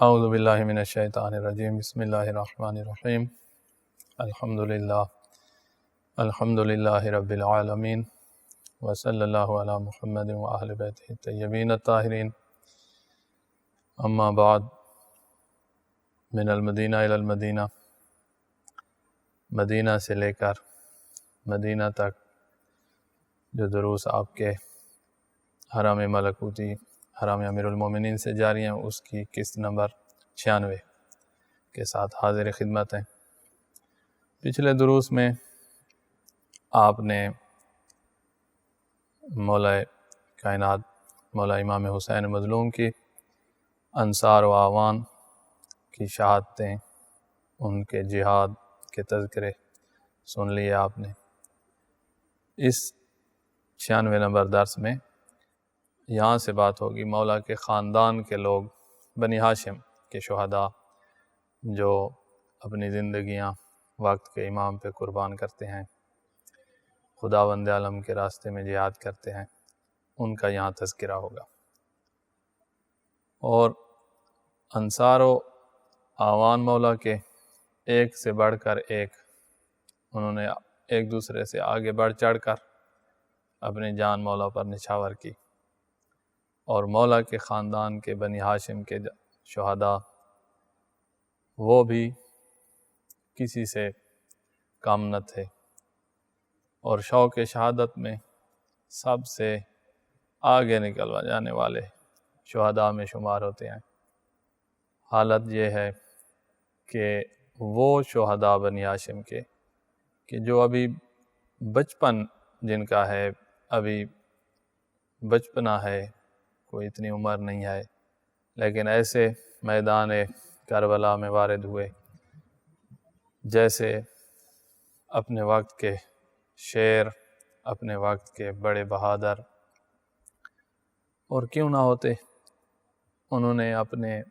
اعوذ باللہ من الشیطان الرجیم بسم اللہ الرحمن الرحیم الحمد للہ رب العالمین وصلی اللہ علی محمد وآل بیتہ الطیبین الطاہرین اما بعد من المدینہ الی المدینہ، مدینہ سے لے کر مدینہ تک جو دروس آپ کے حرم ملکوتی حرم امیر المومنین سے جاری ہیں، اس کی قسط نمبر 96 کے ساتھ حاضر خدمت ہیں۔ پچھلے دروس میں آپ نے مولا کائنات مولا امام حسین مظلوم کی انصار و اعوان کی شہادتیں، ان کے جہاد کے تذکرے سن لیے آپ نے۔ اس 96 نمبر درس میں یہاں سے بات ہوگی مولا کے خاندان کے لوگ، بنی ہاشم کے شہداء جو اپنی زندگیاں وقت کے امام پہ قربان کرتے ہیں، خداوند عالم کے راستے میں جہاد کرتے ہیں، ان کا یہاں تذکرہ ہوگا۔ اور انصار و اعوان مولا کے ایک سے بڑھ کر ایک، انہوں نے ایک دوسرے سے آگے بڑھ چڑھ کر اپنی جان مولا پر نچھاور کی، اور مولا کے خاندان کے بنی ہاشم کے شہداء وہ بھی کسی سے کم نہ تھے، اور شوق شہادت میں سب سے آگے نکل جانے والے شہداء میں شمار ہوتے ہیں۔ حالت یہ ہے کہ وہ شہداء بنی ہاشم کے کہ جو ابھی بچپن جن کا ہے، ابھی بچپنا ہے، کوئی اتنی عمر نہیں ہے، لیکن ایسے میدان کربلا میں وارد ہوئے جیسے اپنے وقت کے شیر، اپنے وقت کے بڑے بہادر، اور کیوں نہ ہوتے، انہوں نے اپنے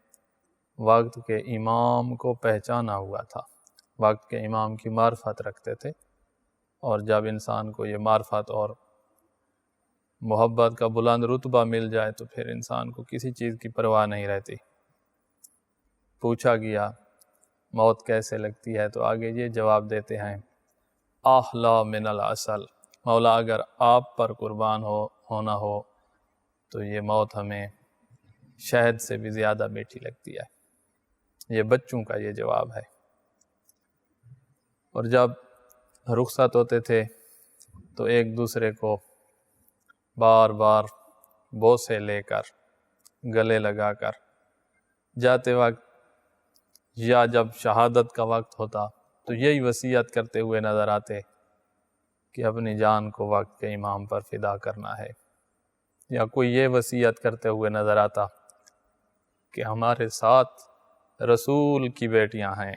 وقت کے امام کو پہچانا ہوا تھا، وقت کے امام کی معرفت رکھتے تھے، اور جب انسان کو یہ معرفت اور محبت کا بلند رتبہ مل جائے تو پھر انسان کو کسی چیز کی پرواہ نہیں رہتی۔ پوچھا گیا موت کیسے لگتی ہے تو آگے یہ جواب دیتے ہیں، احلی من العسل، مولا اگر آپ پر قربان ہونا ہو تو یہ موت ہمیں شہد سے بھی زیادہ میٹھی لگتی ہے۔ یہ بچوں کا یہ جواب ہے۔ اور جب رخصت ہوتے تھے تو ایک دوسرے کو بار بار بوسے لے کر، گلے لگا کر جاتے وقت یا جب شہادت کا وقت ہوتا تو یہی وصیت کرتے ہوئے نظر آتے کہ اپنی جان کو وقت کے امام پر فدا کرنا ہے، یا کوئی یہ وصیت کرتے ہوئے نظر آتا کہ ہمارے ساتھ رسول کی بیٹیاں ہیں،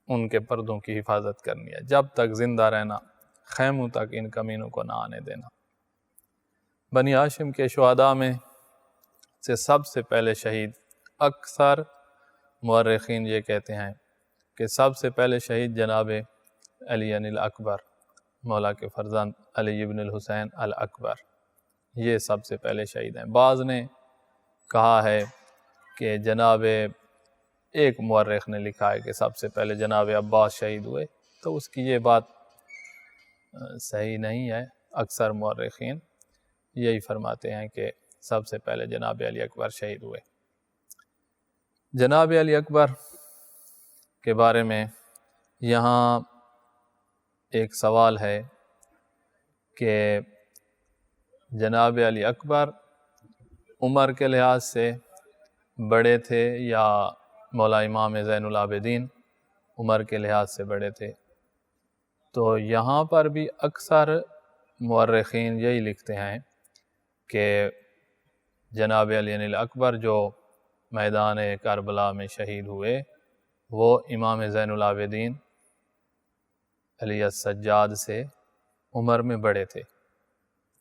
ان کے پردوں کی حفاظت کرنی ہے، جب تک زندہ رہنا خیموں تک ان کمینوں کو نہ آنے دینا۔ بنی ہاشم کے شہداء میں سے سب سے پہلے شہید، اکثر مورخین یہ کہتے ہیں کہ سب سے پہلے شہید جناب علی الاکبر، مولا کے فرزند علی ابن الحسین الاکبر، یہ سب سے پہلے شہید ہیں۔ بعض نے کہا ہے کہ جناب، ایک مورخ نے لکھا ہے کہ سب سے پہلے جناب عباس شہید ہوئے، تو اس کی یہ بات صحیح نہیں ہے۔ اکثر مورخین یہی فرماتے ہیں کہ سب سے پہلے جناب علی اکبر شہید ہوئے۔ جناب علی اکبر کے بارے میں یہاں ایک سوال ہے کہ جناب علی اکبر عمر کے لحاظ سے بڑے تھے یا مولا امام زین العابدین عمر کے لحاظ سے بڑے تھے؟ تو یہاں پر بھی اکثر مورخین یہی لکھتے ہیں کہ جناب علی الاکبر جو میدان کربلا میں شہید ہوئے وہ امام زین العابدین علی السجاد سے عمر میں بڑے تھے۔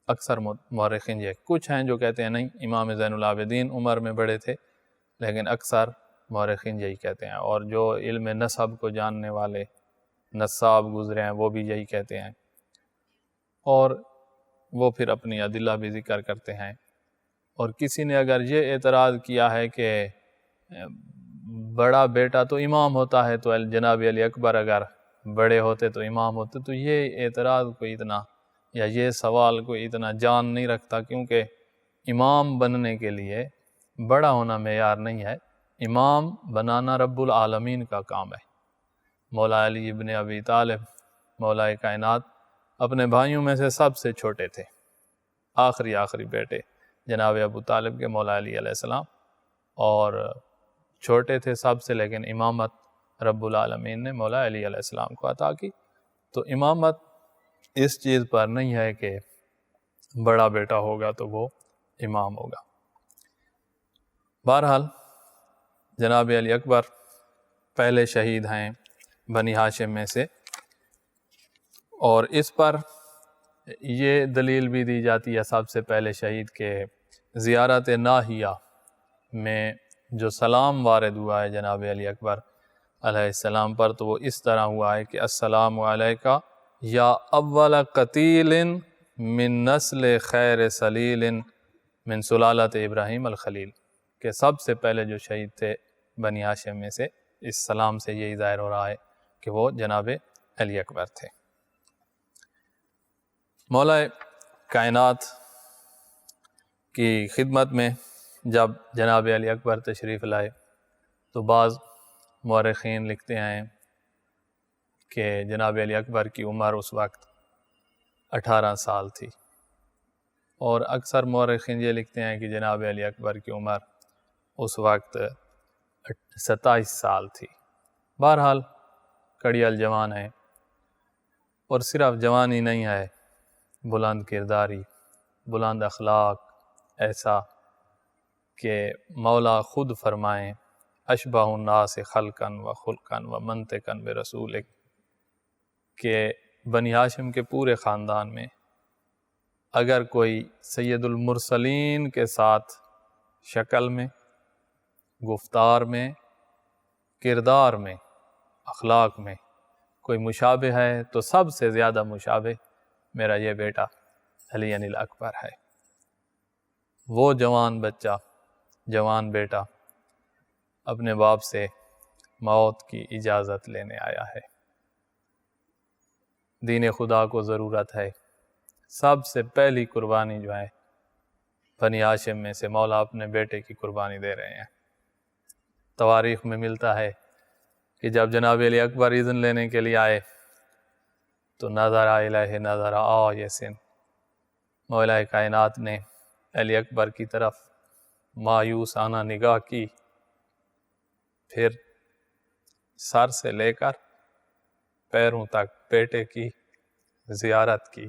اکثر مورخین یہ، کچھ ہیں جو کہتے ہیں نہیں، امام زین العابدین عمر میں بڑے تھے، لیکن اکثر مورخین یہی کہتے ہیں، اور جو علم نسب کو جاننے والے نساب گزرے ہیں وہ بھی یہی کہتے ہیں، اور وہ پھر اپنی ادلہ بھی ذکر کرتے ہیں۔ اور کسی نے اگر یہ اعتراض کیا ہے کہ بڑا بیٹا تو امام ہوتا ہے، تو جناب علی اکبر اگر بڑے ہوتے تو امام ہوتے، تو یہ اعتراض کوئی اتنا یا یہ سوال کوئی اتنا جان نہیں رکھتا، کیونکہ امام بننے کے لیے بڑا ہونا معیار نہیں ہے، امام بنانا رب العالمین کا کام ہے۔ مولا علی ابن ابی طالب مولا کائنات اپنے بھائیوں میں سے سب سے چھوٹے تھے، آخری بیٹے جناب ابو طالب کے مولا علی علیہ السلام، اور چھوٹے تھے سب سے، لیکن امامت رب العالمین نے مولا علی علیہ السلام کو عطا کی۔ تو امامت اس چیز پر نہیں ہے کہ بڑا بیٹا ہوگا تو وہ امام ہوگا۔ بہرحال جناب علی اکبر پہلے شہید ہیں بنی ہاشم میں سے، اور اس پر یہ دلیل بھی دی جاتی ہے سب سے پہلے شہید کے زیارت ناہیہ میں جو سلام وارد ہوا ہے جناب علی اکبر علیہ السلام پر، تو وہ اس طرح ہوا ہے کہ السلام علیکہ یا اول قتیل من نسل خیر سلیل من سلالت ابراہیم الخلیل، کہ سب سے پہلے جو شہید تھے بنی ہاشم میں سے، اس سلام سے یہی ظاہر ہو رہا ہے کہ وہ جناب علی اکبر تھے۔ مولا کائنات کی خدمت میں جب جناب علی اکبر تشریف لائے تو بعض مورخین لکھتے ہیں کہ جناب علی اکبر کی عمر اس وقت 18 سال تھی، اور اکثر مورخین یہ لکھتے ہیں کہ جناب علی اکبر کی عمر اس وقت 27 سال تھی۔ بہرحال کڑیل جوان ہے، اور صرف جوانی نہیں ہے، بلند کرداری، بلند اخلاق، ایسا کہ مولا خود فرمائیں اشبہ الناس خلقا و خلقا و منطقا برسولک، کہ بنی ہاشم کے پورے خاندان میں اگر کوئی سید المرسلین کے ساتھ شکل میں، گفتار میں، کردار میں، اخلاق میں کوئی مشابہ ہے تو سب سے زیادہ مشابہ میرا یہ بیٹا علی اکبر ہے۔ وہ جوان بچہ، جوان بیٹا اپنے باپ سے موت کی اجازت لینے آیا ہے، دین خدا کو ضرورت ہے، سب سے پہلی قربانی جو ہے بنی ہاشم میں سے مولا اپنے بیٹے کی قربانی دے رہے ہیں۔ تواریخ میں ملتا ہے کہ جب جناب علی اکبر اذن لینے کے لیے آئے تو نظر الیہ نظر آیسن، مولا کائنات نے علی اکبر کی طرف مایوسانہ نگاہ کی، پھر سر سے لے کر پیروں تک بیٹے کی زیارت کی،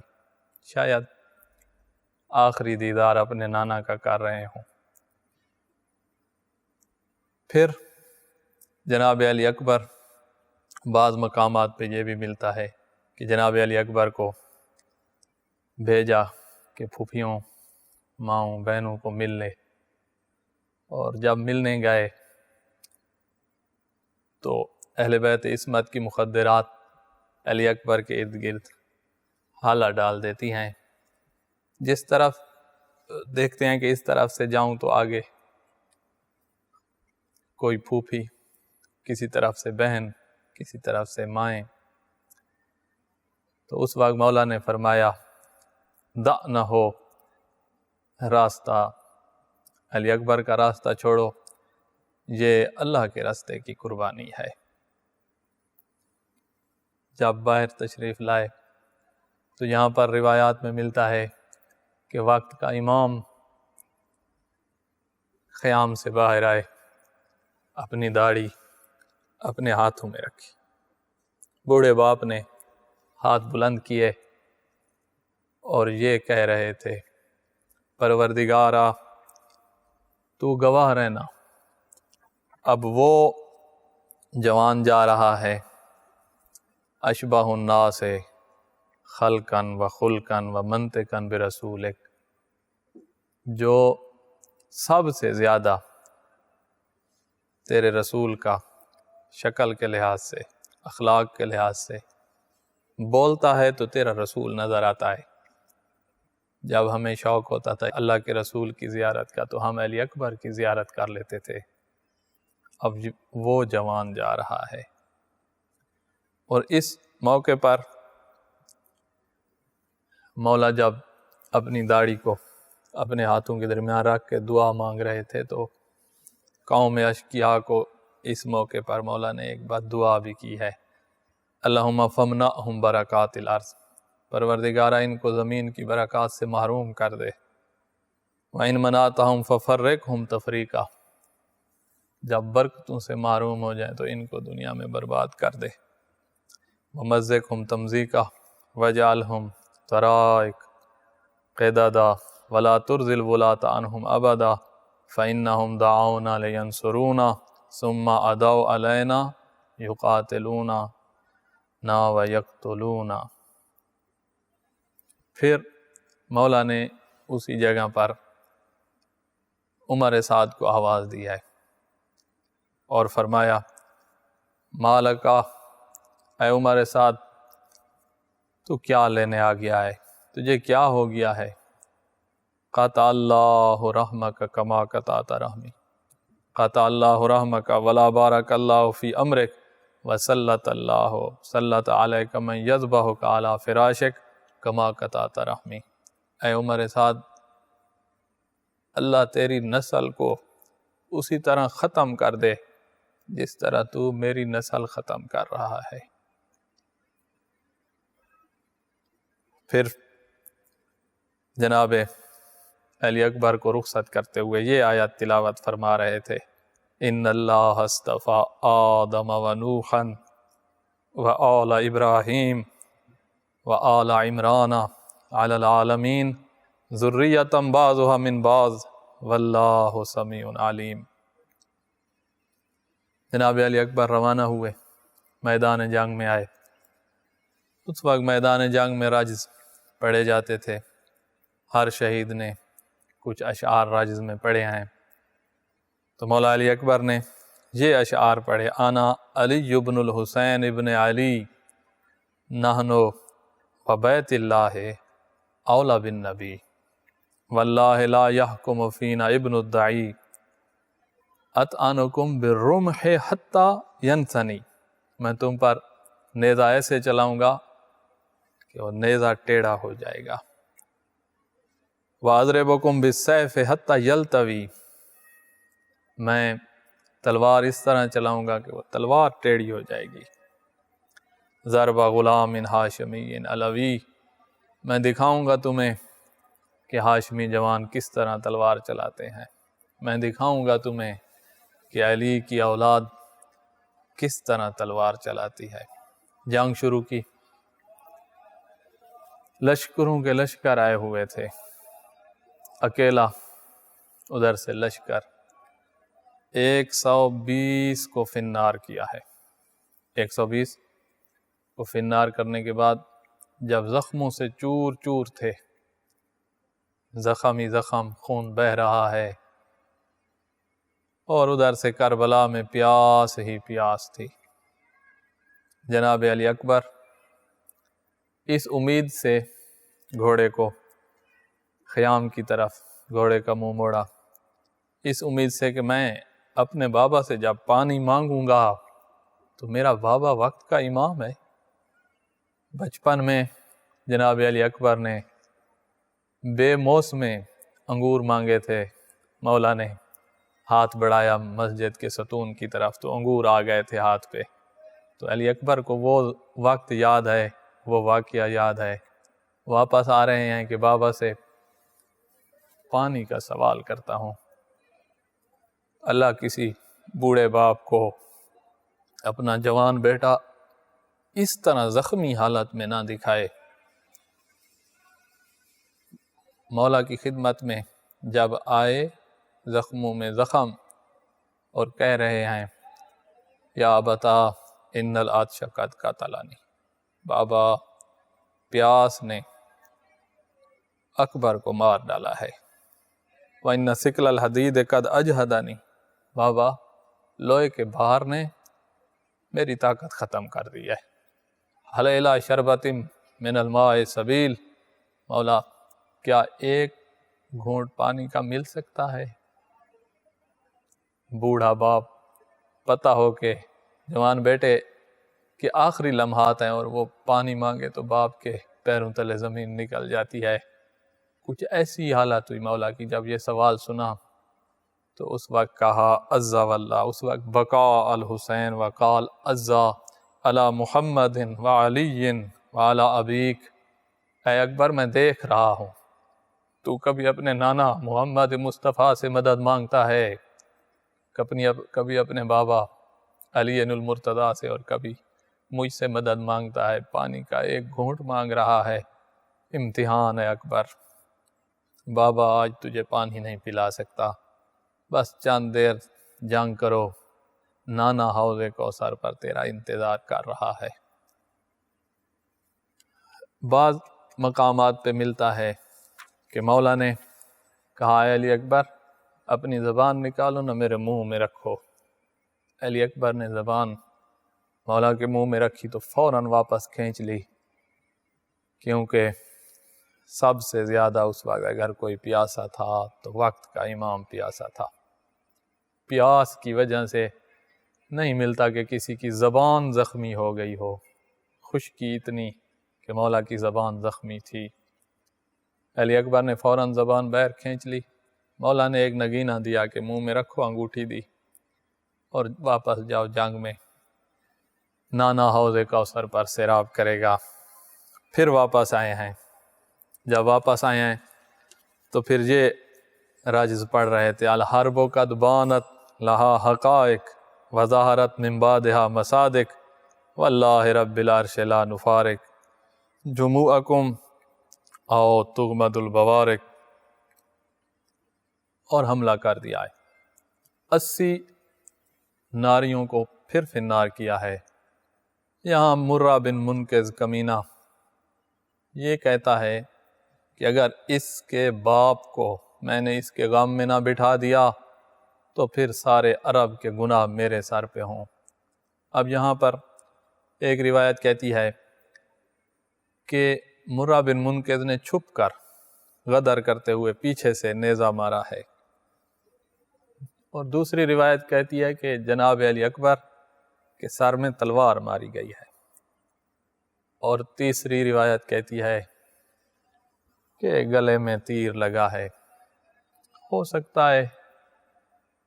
شاید آخری دیدار اپنے نانا کا کر رہے ہوں۔ پھر جناب علی اکبر، بعض مقامات پہ یہ بھی ملتا ہے کہ جناب علی اکبر کو بھیجا کہ پھوپھیوں، ماؤں، بہنوں کو مل لے، اور جب ملنے گئے تو اہل بیت عصمت کی مخدرات علی اکبر کے ارد گرد حالہ ڈال دیتی ہیں، جس طرف دیکھتے ہیں کہ اس طرف سے جاؤں تو آگے کوئی پھوپھی، کسی طرف سے بہن، کسی طرف سے مائیں، تو اس وقت مولا نے فرمایا دع نہ ہو راستہ، علی اکبر کا راستہ چھوڑو، یہ اللہ کے راستے کی قربانی ہے۔ جب باہر تشریف لائے تو یہاں پر روایات میں ملتا ہے کہ وقت کا امام خیام سے باہر آئے، اپنی داڑھی اپنے ہاتھوں میں رکھی، بوڑھے باپ نے ہاتھ بلند کیے اور یہ کہہ رہے تھے پروردگارا تو گواہ رہنا، اب وہ جوان جا رہا ہے اشبہ الناس خلقا و خلقا و منطقا برسولک، جو سب سے زیادہ تیرے رسول کا شکل کے لحاظ سے، اخلاق کے لحاظ سے بولتا ہے تو تیرا رسول نظر آتا ہے۔ جب ہمیں شوق ہوتا تھا اللہ کے رسول کی زیارت کا تو ہم علی اکبر کی زیارت کر لیتے تھے، اب وہ جوان جا رہا ہے۔ اور اس موقع پر مولا جب اپنی داڑھی کو اپنے ہاتھوں کے درمیان رکھ کے دعا مانگ رہے تھے تو قوم اشقیاء کو اس موقع پر مولا نے ایک بات دعا بھی کی ہے، اللہم فمنعہم برکات الارض، پروردگارہ ان کو زمین کی برکات سے محروم کر دے، وَإِن مَنَعْتَهُمْ فَفَرِّقْهُمْ تَفْرِيقًا، جب برکتوں سے محروم ہو جائیں تو ان کو دنیا میں برباد کر دے، وَمَزِّقْهُمْ تَمْزِيقًا وَاجْعَلْهُمْ طَرَائِقَ قِدَدًا وَلَا تُرْزِلْ وُلَاةَ عَنْهُمْ أَبَدًا فَإِنَّهُمْ دَعَوْنَا لِيَنْصُرُونَا ثُمَّ عَدَوْا عَلَيْنَا يُقَاتِلُونَا وَيَقْتُلُونَا۔ پھر مولا نے اسی جگہ پر عمر سعد کو آواز دی ہے اور فرمایا، مالکا، اے عمر سعد، تو کیا لینے آ گیا ہے؟ تجھے کیا ہو گیا ہے؟ قطع اللہ رحمک کما قطعت رحمی، قطع اللہ رحمک ولا بارک اللہ فی امرک وسلط اللہ سلط علیک من یذبحک علی فراشک کما قطعت رحمی۔ اے عمر سعد، اللہ تیری نسل کو اسی طرح ختم کر دے جس طرح تو میری نسل ختم کر رہا ہے۔ پھر جناب علی اکبر کو رخصت کرتے ہوئے یہ آیت تلاوت فرما رہے تھے، ان اللہ اصطفیٰ آدم و نوحا و آل ابراہیم و آل عمران علی العالمین ذریۃ بعضها من بعض واللہ سمیع علیم۔ جناب علی اکبر روانہ ہوئے، میدان جنگ میں آئے۔ اس وقت میدان جنگ میں رجز پڑھے جاتے تھے، ہر شہید نے کچھ اشعار رجز میں پڑھے ہیں، تو مولا علی اکبر نے یہ اشعار پڑھے، انا علی ابن الحسین ابن علی نحنو و بیت اللہ اولا بالنبی واللہ لا یحکم فینا ابن الدعی اطعنکم بالرمح حتی ینثنی، میں تم پر نیزہ ایسے چلاؤں گا کہ وہ نیزہ ٹیڑھا ہو جائے گا، وَأَضْرِبُكُمْ بِالسَّيْفِ حَتَّى يَلْتَوِي، میں تلوار اس طرح چلاؤں گا کہ وہ تلوار ٹیڑھی ہو جائے گی، ضرب غلام ہاشمی علوی، میں دکھاؤں گا تمہیں کہ ہاشمی جوان کس طرح تلوار چلاتے ہیں، میں دکھاؤں گا تمہیں کہ علی کی اولاد کس طرح تلوار چلاتی ہے۔ جنگ شروع کی، لشکروں کے لشکر آئے ہوئے تھے، اکیلا ادھر سے لشکر 120 کو فنار کیا ہے۔ 120 کو فنار کرنے کے بعد جب زخموں سے چور چور تھے، زخم ہی زخم، خون بہہ رہا ہے، اور ادھر سے کربلا میں پیاس ہی پیاس تھی، جناب علی اکبر اس امید سے گھوڑے کو خیام کی طرف گھوڑے کا منہ موڑا، اس امید سے کہ میں اپنے بابا سے جب پانی مانگوں گا تو میرا بابا وقت کا امام ہے۔ بچپن میں جناب علی اکبر نے بے موسمے انگور مانگے تھے، مولا نے ہاتھ بڑھایا مسجد کے ستون کی طرف تو انگور آ گئے تھے ہاتھ پہ، تو علی اکبر کو وہ وقت یاد ہے، وہ واقعہ یاد ہے، واپس آ رہے ہیں کہ بابا سے پانی کا سوال کرتا ہوں، اللہ کسی بوڑھے باپ کو اپنا جوان بیٹا اس طرح زخمی حالت میں نہ دکھائے۔ مولا کی خدمت میں جب آئے زخموں میں زخم اور کہہ رہے ہیں، یا ابتا ان العطش قد قتلنی، بابا پیاس نے اکبر کو مار ڈالا ہے، وَإِنَّ ثِقْلَ الْحَدِيدِ قَدْ أَجْهَدَنِي، بابا لوہے کے بھار نے میری طاقت ختم کر دی ہے، هَلْ إِلَىٰ شَرْبَةٍ مِّنَ الْمَاءِ سَبِيلٌ، مولا کیا ایک گھونٹ پانی کا مل سکتا ہے؟ بوڑھا باپ پتہ ہو کہ جوان بیٹے کہ آخری لمحات ہیں اور وہ پانی مانگے تو باپ کے پیروں تلے زمین نکل جاتی ہے. کچھ ایسی حالت ہوئی مولا کی. جب یہ سوال سنا تو اس وقت کہا عزا واللہ، اس وقت بقا الحسین وقال عزا علی محمد وعلی وعلی ابیک. اے اکبر میں دیکھ رہا ہوں تو کبھی اپنے نانا محمد مصطفیٰ سے مدد مانگتا ہے، کبھی اپنے بابا علی المرتضیٰ سے، اور کبھی مجھ سے مدد مانگتا ہے. پانی کا ایک گھونٹ مانگ رہا ہے. امتحان ہے اکبر. بابا آج تجھے پانی نہیں پلا سکتا، بس چند دیر جنگ کرو، نانا حوض کوثر پر تیرا انتظار کر رہا ہے. بعض مقامات پہ ملتا ہے کہ مولا نے کہا اے علی اکبر اپنی زبان نکالو نہ میرے منہ میں رکھو. علی اکبر نے زبان مولا کے منہ میں رکھی تو فوراً واپس کھینچ لی، کیونکہ سب سے زیادہ اس وقت اگر کوئی پیاسا تھا تو وقت کا امام پیاسا تھا. پیاس کی وجہ سے نہیں ملتا کہ کسی کی زبان زخمی ہو گئی ہو، خشکی اتنی کہ مولا کی زبان زخمی تھی. علی اکبر نے فوراً زبان باہر کھینچ لی. مولا نے ایک نگینہ دیا کہ منہ میں رکھو، انگوٹھی دی اور واپس جاؤ جنگ میں، نانا حوض کوثر پر سیراب کرے گا. پھر واپس آئے ہیں. جب واپس آئے ہیں تو پھر یہ راجز پڑھ رہے تھے الحرب قد بانت لہا حقائق وظاہرت من بعدہا مصادق واللہ رب العرش لا نفارق جموعکم او تغمد البوارق. اور حملہ کر دیا ہے. 80 ناریوں کو پھر فنار کیا ہے. یہاں مرہ بن منقذ کمینہ یہ کہتا ہے کہ اگر اس کے باپ کو میں نے اس کے غم میں نہ بٹھا دیا تو پھر سارے عرب کے گناہ میرے سر پہ ہوں. اب یہاں پر ایک روایت کہتی ہے کہ مرہ بن منقذ نے چھپ کر غدر کرتے ہوئے پیچھے سے نیزہ مارا ہے، اور دوسری روایت کہتی ہے کہ جناب علی اکبر کے سر میں تلوار ماری گئی ہے، اور تیسری روایت کہتی ہے کہ گلے میں تیر لگا ہے. ہو سکتا ہے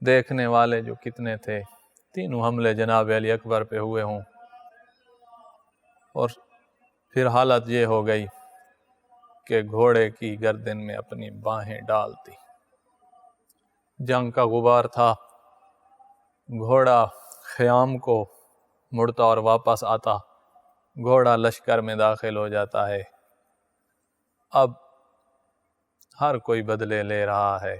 دیکھنے والے جو کتنے تھے تینوں حملے جناب علی اکبر پہ ہوئے ہوں، اور پھر حالت یہ ہو گئی کہ گھوڑے کی گردن میں اپنی باہیں ڈالتی. جنگ کا غبار تھا، گھوڑا خیام کو مڑتا اور واپس آتا، گھوڑا لشکر میں داخل ہو جاتا ہے. اب ہر کوئی بدلے لے رہا ہے،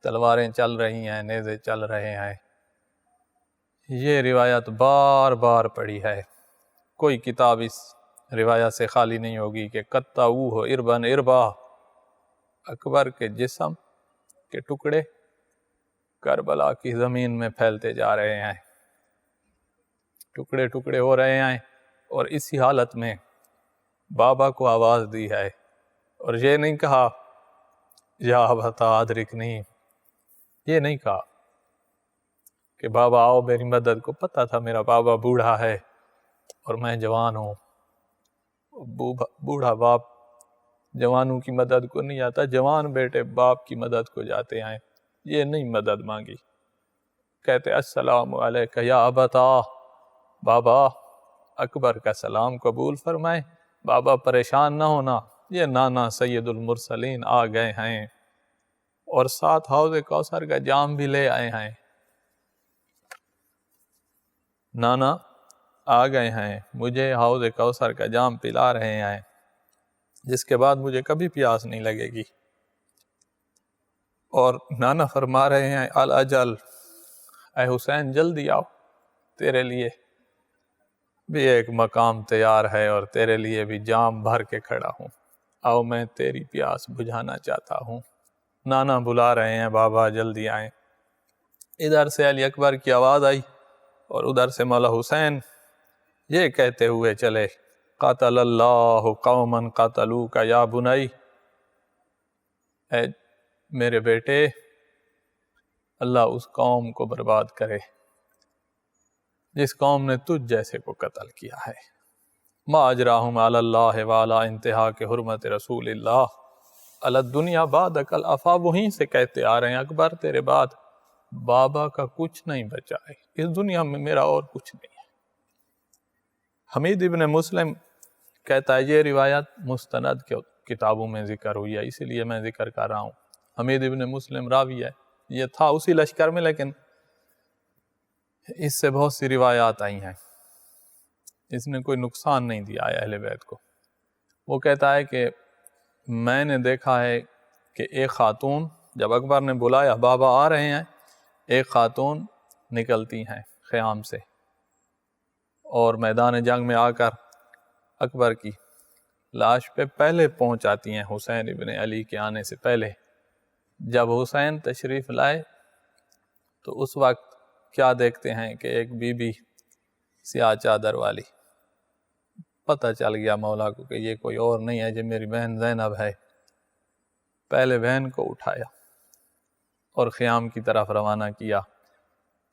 تلواریں چل رہی ہیں، نیزے چل رہے ہیں. یہ روایت بار بار پڑھی ہے. کوئی کتاب اس روایت سے خالی نہیں ہوگی کہ قطعوہ اربن اربا، اکبر کے جسم کے ٹکڑے کربلا کی زمین میں پھیلتے جا رہے ہیں، ٹکڑے ٹکڑے ہو رہے ہیں. اور اسی حالت میں بابا کو آواز دی ہے، اور یہ نہیں کہا یا ابتا ادرکنی، یہ نہیں کہا کہ بابا آؤ میری مدد کو. پتہ تھا میرا بابا بوڑھا ہے اور میں جوان ہوں. بوڑھا باپ جوانوں کی مدد کو نہیں آتا، جوان بیٹے باپ کی مدد کو جاتے ہیں. یہ نہیں مدد مانگی، کہتے السلام علیکہ یا ابتا، بابا اکبر کا سلام قبول فرمائے. بابا پریشان نہ ہونا، یہ نانا سید المرسلین آ گئے ہیں اور ساتھ حوض کوثر کا جام بھی لے آئے ہیں. نانا آ گئے ہیں، مجھے حوض کوثر کا جام پلا رہے ہیں، جس کے بعد مجھے کبھی پیاس نہیں لگے گی. اور نانا فرما رہے ہیں الاجل، اے حسین جلدی آؤ، تیرے لیے بھی ایک مقام تیار ہے اور تیرے لیے بھی جام بھر کے کھڑا ہوں، آؤ میں تیری پیاس بجھانا چاہتا ہوں. نانا بلا رہے ہیں بابا جلدی آئیں. ادھر سے علی اکبر کی آواز آئی اور ادھر سے مولا حسین یہ کہتے ہوئے چلے قاتل اللہ قوما قاتلوک یا بنی، اے میرے بیٹے اللہ اس قوم کو برباد کرے جس قوم نے تجھ جیسے کو قتل کیا ہے۔ ما اجراہم علی اللہ والا انتہا کے حرمت رسول اللہ علی الدنیا بعدک الافا، وہیں سے کہتے آ رہے ہیں اکبر تیرے بعد بابا کا کچھ نہیں بچا ہے، اس دنیا میں میرا اور کچھ نہیں ہے۔ حمید ابن مسلم کہتا ہے یہ روایت مستند کتابوں میں ذکر ہوئی ہے، اسی لیے میں ذکر کر رہا ہوں۔ حمید ابن مسلم راوی ہے، یہ تھا اسی لشکر میں، لیکن اس سے بہت سی روایات آئی ہیں، اس نے کوئی نقصان نہیں دیا ہے اہل بیت کو۔ وہ کہتا ہے کہ میں نے دیکھا ہے کہ ایک خاتون، جب اکبر نے بلایا بابا آ رہے ہیں، ایک خاتون نکلتی ہیں خیام سے اور میدان جنگ میں آ کر اکبر کی لاش پہ پہلے پہنچ آتی ہیں حسین ابن علی کے آنے سے پہلے۔ جب حسین تشریف لائے تو اس وقت کیا دیکھتے ہیں کہ ایک بی بی سیاہ چادر والی، پتہ چل گیا مولا کو کہ یہ کوئی اور نہیں ہے، یہ میری بہن زینب ہے۔ پہلے بہن کو اٹھایا اور خیام کی طرف روانہ کیا،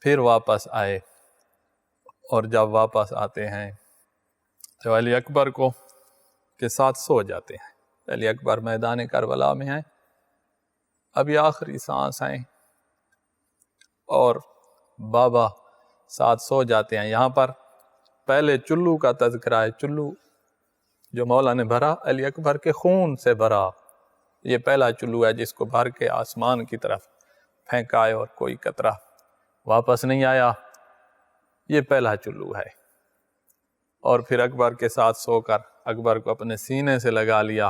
پھر واپس آئے، اور جب واپس آتے ہیں تو علی اکبر کو کے ساتھ سو جاتے ہیں۔ علی اکبر میدان کربلا میں ہیں، ابھی آخری سانس ہیں، اور بابا ساتھ سو جاتے ہیں۔ یہاں پر پہلے چلو کا تذکرہ ہے، چلو جو مولا نے بھرا علی اکبر کے خون سے بھرا، یہ پہلا چلو ہے جس کو بھر کے آسمان کی طرف پھینکا ہے اور کوئی قطرہ واپس نہیں آیا، یہ پہلا چلو ہے۔ اور پھر اکبر کے ساتھ سو کر اکبر کو اپنے سینے سے لگا لیا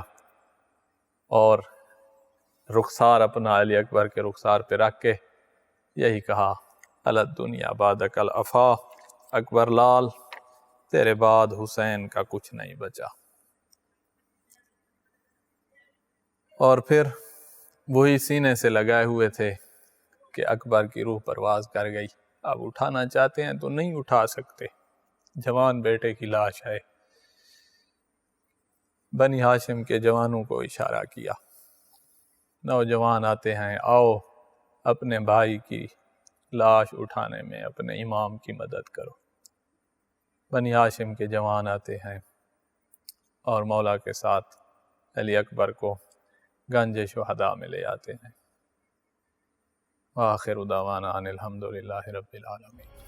اور رخسار اپنا علی اکبر کے رخسار پہ رکھ کے یہی کہا علی الدنیا بعدک الافا، اکبر لال تیرے بعد حسین کا کچھ نہیں بچا۔ اور پھر وہی سینے سے لگائے ہوئے تھے کہ اکبر کی روح پرواز کر گئی، اب اٹھانا چاہتے ہیں تو نہیں اٹھا سکتے، جوان بیٹے کی لاش ہے۔ بنی ہاشم کے جوانوں کو اشارہ کیا، نوجوان آتے ہیں، آؤ اپنے بھائی کی لاش اٹھانے میں اپنے امام کی مدد کرو۔ بنی ہاشم کے جوان آتے ہیں اور مولا کے ساتھ علی اکبر کو گنج شہداء میں لے آتے ہیں۔ وآخر دعوانا ان الحمدللہ رب العالمین۔